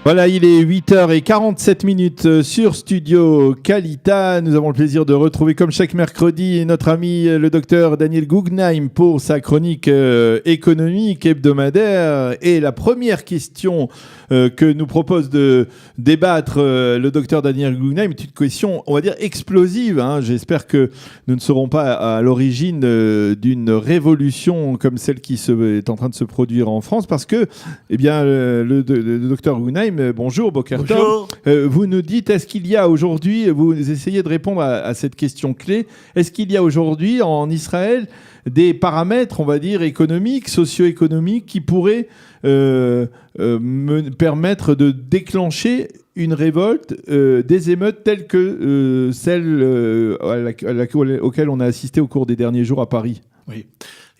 Voilà, il est 8h47 sur Studio Kalita. Nous avons le plaisir de retrouver, comme chaque mercredi, notre ami le docteur Daniel Guggenheim pour sa chronique économique hebdomadaire. Et la première question que nous propose de débattre le docteur Daniel Guggenheim est une question, on va dire, explosive. J'espère que nous ne serons pas à l'origine d'une révolution comme celle qui est en train de se produire en France, parce que, eh bien, le docteur Guggenheim, bonjour, Boker Tov. Vous nous dites, est-ce qu'il y a aujourd'hui, vous essayez de répondre à cette question clé, est-ce qu'il y a aujourd'hui en Israël des paramètres, on va dire, économiques, socio-économiques qui pourraient permettre de déclencher une révolte, des émeutes telles que celles auxquelles on a assisté au cours des derniers jours à Paris? Oui.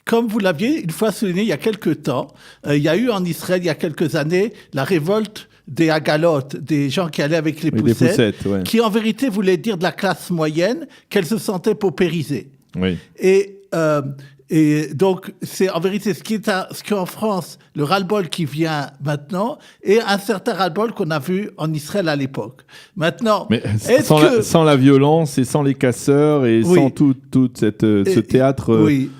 Comme vous l'aviez une fois souligné il y a quelques temps, il y a eu en Israël, il y a quelques années, la révolte des agalotes, des gens qui allaient avec les poussettes, ouais. Qui en vérité voulaient dire de la classe moyenne, qu'elle se sentait paupérisée. Oui. Et donc, c'est en vérité ce qu'en France, le ras-le-bol qui vient maintenant, et un certain ras-le-bol qu'on a vu en Israël à l'époque. Maintenant, mais sans la violence et sans les casseurs et oui. Sans tout ce théâtre... Oui.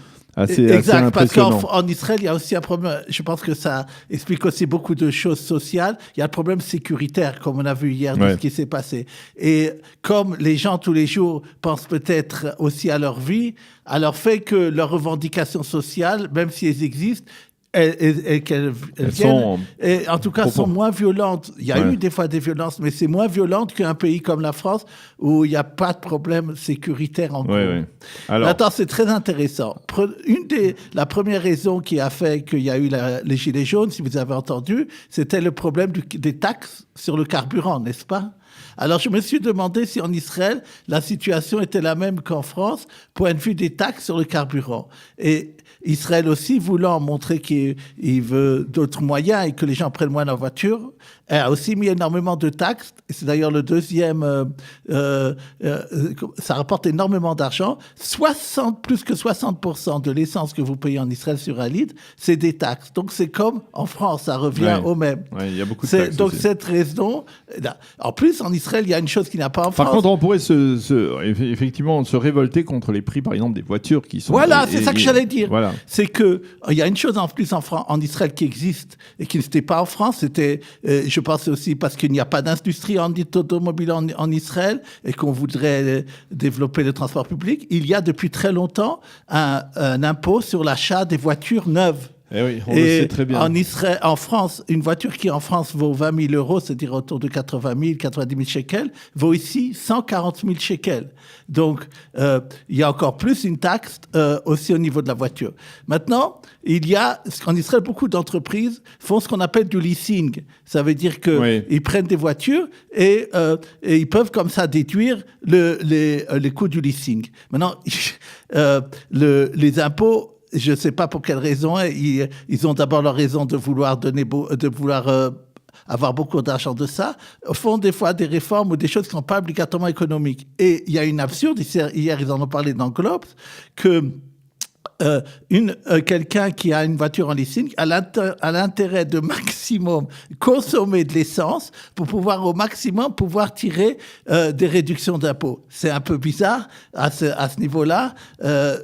Exact, parce qu'en Israël, il y a aussi un problème, je pense que ça explique aussi beaucoup de choses sociales, il y a un problème sécuritaire, comme on a vu hier, de ce qui s'est passé. Et comme les gens, tous les jours, pensent peut-être aussi à leur vie, alors fait que leurs revendications sociales, même si elles existent, elles viennent, et en tout cas, sont moins violentes. Il y a eu des fois des violences, mais c'est moins violent qu'un pays comme la France où il n'y a pas de problème sécuritaire en cours. Alors... Maintenant, c'est très intéressant. La première raison qui a fait qu'il y a eu les Gilets jaunes, si vous avez entendu, c'était le problème des taxes sur le carburant, n'est-ce pas? Alors, je me suis demandé si en Israël, la situation était la même qu'en France, point de vue des taxes sur le carburant. Et Israël aussi, voulant montrer qu'il veut d'autres moyens et que les gens prennent moins leur voiture, a aussi mis énormément de taxes. C'est d'ailleurs le deuxième... ça rapporte énormément d'argent. Plus que 60% de l'essence que vous payez en Israël sur un litre, c'est des taxes. Donc, c'est comme en France, ça revient au même. Oui, il y a beaucoup de taxes donc, aussi. Cette raison... En plus, en Israël, il y a une chose qui n'a pas en France. Par contre, on pourrait effectivement se révolter contre les prix, par exemple, des voitures qui sont... Voilà, c'est ça que j'allais dire. Voilà. C'est qu'il y a une chose en plus en Israël qui existe et qui n'était pas en France. C'était, je pense aussi parce qu'il n'y a pas d'industrie automobile en Israël et qu'on voudrait développer le transport public. Il y a depuis très longtemps un impôt sur l'achat des voitures neuves. Eh oui, on le sait très bien. En France, une voiture qui en France vaut 20 000 euros, c'est-à-dire autour de 80 000, 90 000 shekels, vaut ici 140 000 shekels. Donc, il y a encore plus une taxe aussi au niveau de la voiture. Maintenant, en Israël, beaucoup d'entreprises font ce qu'on appelle du leasing. Ça veut dire qu'ils prennent des voitures et ils peuvent comme ça déduire les coûts du leasing. Maintenant, les impôts, je ne sais pas pour quelle raison, ils ont d'abord leur raison de vouloir avoir beaucoup d'argent de ça, font des fois des réformes ou des choses qui ne sont pas obligatoirement économiques. Et il y a une absurde, hier ils en ont parlé dans Globes, que quelqu'un qui a une voiture en leasing a l'intérêt de maximum consommer de l'essence pour pouvoir au maximum tirer des réductions d'impôts. C'est un peu bizarre à ce niveau-là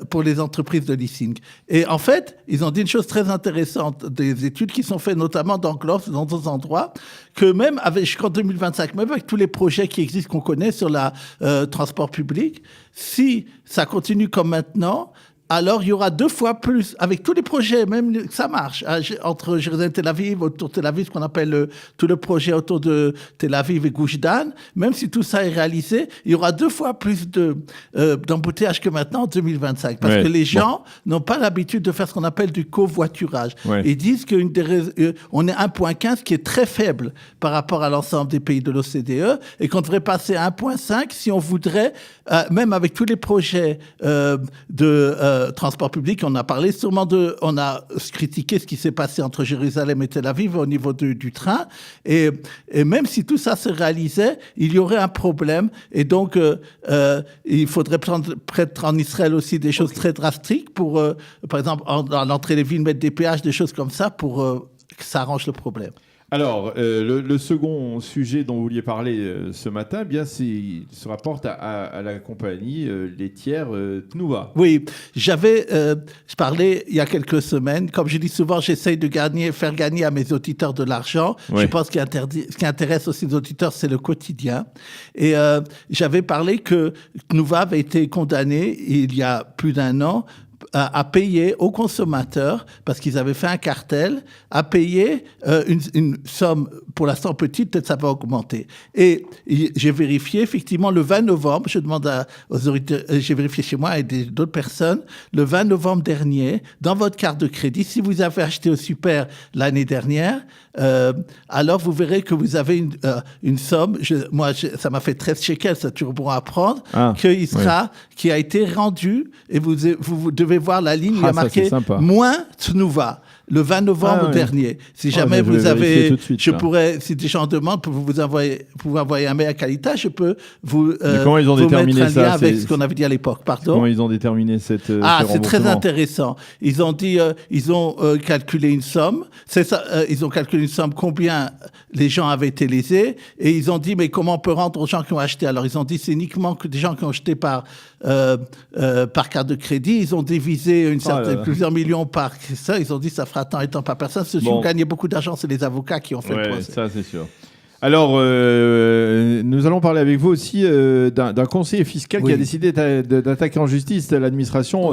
pour les entreprises de leasing. Et en fait, ils ont dit une chose très intéressante, des études qui sont faites notamment dans Globes, dans d'autres endroits, que même jusqu'en 2025, même avec tous les projets qui existent qu'on connaît sur le transport public, si ça continue comme maintenant, alors il y aura 2 fois plus, avec tous les projets, même ça marche, entre Jérusalem et Tel Aviv, autour de Tel Aviv, ce qu'on appelle tout le projet autour de Tel Aviv et Gush Dan, même si tout ça est réalisé, il y aura 2 fois plus d'embouteillages que maintenant en 2025, parce que les gens n'ont pas l'habitude de faire ce qu'on appelle du covoiturage. Ils disent qu'on est 1,15, qui est très faible par rapport à l'ensemble des pays de l'OCDE, et qu'on devrait passer à 1,5 si on voudrait, même avec tous les projets de transport public, on a parlé sûrement on a critiqué ce qui s'est passé entre Jérusalem et Tel Aviv au niveau du train, et même si tout ça se réalisait, il y aurait un problème, et donc il faudrait prendre en Israël aussi des choses très drastiques pour, par exemple, à l'entrée des villes, mettre des péages, des choses comme ça pour que ça arrange le problème. Alors, le second sujet dont vous vouliez parler ce matin, eh bien, se rapporte à la compagnie laitière Tnuva. Oui, je parlais il y a quelques semaines. Comme je dis souvent, j'essaye de faire gagner à mes auditeurs de l'argent. Oui. Je pense ce qui intéresse aussi les auditeurs, c'est le quotidien. Et j'avais parlé que Tnuva avait été condamné il y a plus d'1 an à payer aux consommateurs, parce qu'ils avaient fait un cartel, à payer une somme, pour l'instant petite, peut-être ça va augmenter. Et j'ai vérifié, effectivement, le 20 novembre, je demande aux autorités, j'ai vérifié chez moi et d'autres personnes, le 20 novembre dernier, dans votre carte de crédit, si vous avez acheté au super l'année dernière, alors vous verrez que vous avez une somme, ça m'a fait 13 shekels, ça toujours bon à prendre, qui a été rendue, et vous devez voir la ligne, il y a marqué moins Tnuva. Le 20 novembre dernier. Si jamais vous avez, si des gens demandent, pour vous envoyer un mail à Kalita, je peux vous mettre un lien avec ce qu'on avait dit à l'époque. Pardon. Comment ils ont déterminé cette c'est très intéressant. Ils ont dit, ils ont calculé une somme. C'est ça. Ils ont calculé une somme, combien les gens avaient été lésés, et ils ont dit, mais comment on peut rendre aux gens qui ont acheté? Alors ils ont dit, c'est uniquement que des gens qui ont acheté par carte de crédit. Ils ont divisé plusieurs millions par ça. Ils ont dit, ça fera tant et tant par personne. Ceux qui ont gagné beaucoup d'argent, c'est les avocats qui ont fait le procès. Ça, c'est sûr. Alors, nous allons parler avec vous aussi d'un conseiller fiscal qui a décidé d'attaquer en justice l'administration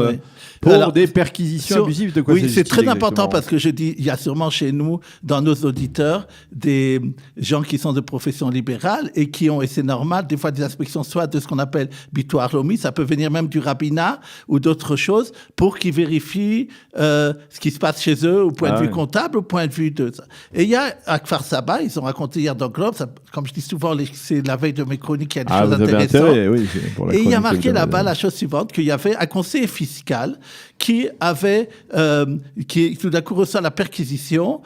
pour des perquisitions abusives. De quoi oui, c'est très important parce que je dis, il y a sûrement chez nous, dans nos auditeurs, des gens qui sont de profession libérale et qui ont, et c'est normal, des fois des inspections, soit de ce qu'on appelle bitoire lomi, ça peut venir même du rabbinat ou d'autres choses, pour qu'ils vérifient ce qui se passe chez eux au point de vue comptable, au point de vue de ça. Et il y a à Kfar Saba, ils ont raconté hier dans Globe, ça, comme je dis souvent, c'est la veille de mes chroniques, il y a des choses intéressantes. Et il y a marqué là-bas la chose suivante, qu'il y avait un conseiller fiscal qui tout d'un coup reçoit la perquisition,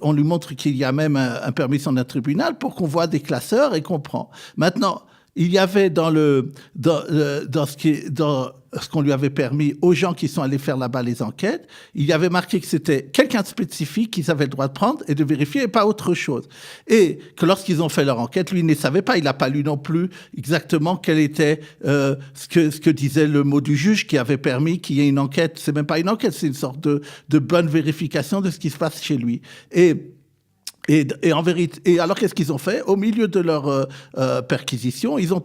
on lui montre qu'il y a même un permis sur un tribunal pour qu'on voit des classeurs et qu'on prend. Maintenant, il y avait dans ce qu'on lui avait permis aux gens qui sont allés faire là-bas les enquêtes, il y avait marqué que c'était quelqu'un de spécifique qu'ils avaient le droit de prendre et de vérifier et pas autre chose. Et que lorsqu'ils ont fait leur enquête, lui, il ne savait pas, il n'a pas lu non plus exactement quel était ce que disait le mot du juge qui avait permis qu'il y ait une enquête. C'est même pas une enquête, c'est une sorte de bonne vérification de ce qui se passe chez lui. Et en vérité, et alors qu'est-ce qu'ils ont fait? Au milieu de leur perquisition, ils ont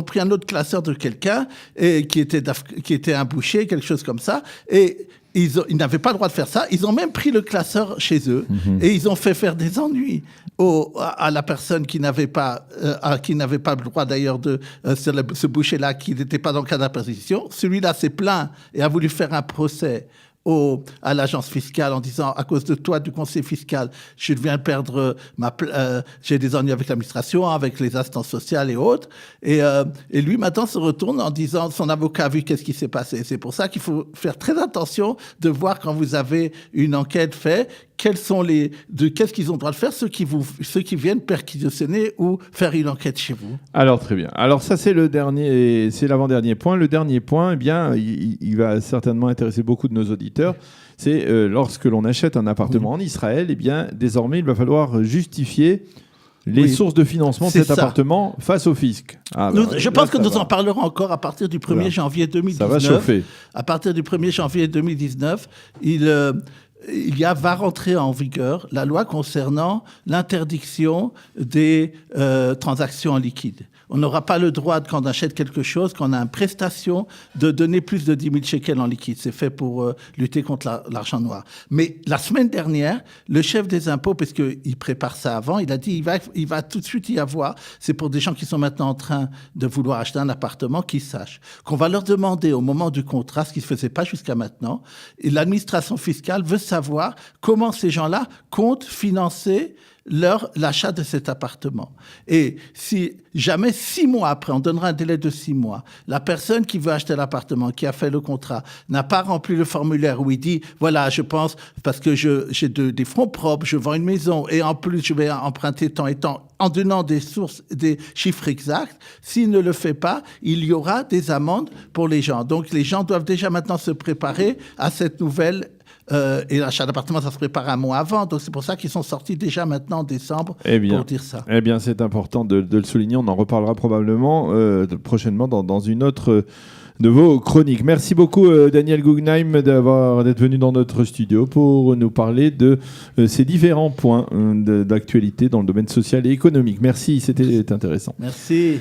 pris un autre classeur de quelqu'un qui était un boucher, quelque chose comme ça, et ils n'avaient pas le droit de faire ça. Ils ont même pris le classeur chez eux et ils ont fait faire des ennuis à la personne qui n'avait pas le droit d'ailleurs ce boucher-là qui n'était pas dans le cadre de la perquisition. Celui-là s'est plaint et a voulu faire un procès à l'agence fiscale en disant, à cause de toi, du conseil fiscal, je viens de perdre j'ai des ennuis avec l'administration, avec les instances sociales et autres. Et lui, maintenant, se retourne en disant, son avocat a vu qu'est-ce qui s'est passé. C'est pour ça qu'il faut faire très attention de voir quand vous avez une enquête faite, qu'est-ce qu'ils ont le droit de faire, ceux qui viennent perquisitionner ou faire une enquête chez vous. Alors, très bien. Alors, ça, c'est l'avant-dernier point. Le dernier point, eh bien, il va certainement intéresser beaucoup de nos auditeurs. C'est lorsque l'on achète un appartement en Israël, eh bien, désormais, il va falloir justifier les sources de financement de cet appartement face au fisc. Je pense que nous en parlerons encore à partir du 1er janvier 2019. Ça va chauffer. À partir du 1er janvier 2019, va rentrer en vigueur la loi concernant l'interdiction des transactions en liquide. On n'aura pas le droit, quand on achète quelque chose, quand on a une prestation, de donner plus de 10 000 shekels en liquide. C'est fait pour lutter contre l'argent noir. Mais la semaine dernière, le chef des impôts, parce qu'il prépare ça avant, il a dit il va tout de suite y avoir, c'est pour des gens qui sont maintenant en train de vouloir acheter un appartement, qu'ils sachent qu'on va leur demander au moment du contrat, ce qui ne se faisait pas jusqu'à maintenant, et l'administration fiscale veut savoir comment ces gens-là comptent financer l'achat de cet appartement. Et si jamais 6 mois après, on donnera un délai de 6 mois, la personne qui veut acheter l'appartement, qui a fait le contrat, n'a pas rempli le formulaire où il dit, voilà, je pense, parce que j'ai des fonds propres, je vends une maison, et en plus, je vais emprunter tant et tant, en donnant des chiffres exacts, s'il ne le fait pas, il y aura des amendes pour les gens. Donc, les gens doivent déjà maintenant se préparer à cette nouvelle et l'achat d'appartement, ça se prépare un mois avant. Donc c'est pour ça qu'ils sont sortis déjà maintenant en décembre pour dire ça. Eh bien, c'est important de le souligner. On en reparlera probablement prochainement dans une autre de vos chroniques. Merci beaucoup Daniel Guggenheim d'être venu dans notre studio pour nous parler de ces différents points d'actualité dans le domaine social et économique. Merci, c'était intéressant. Merci.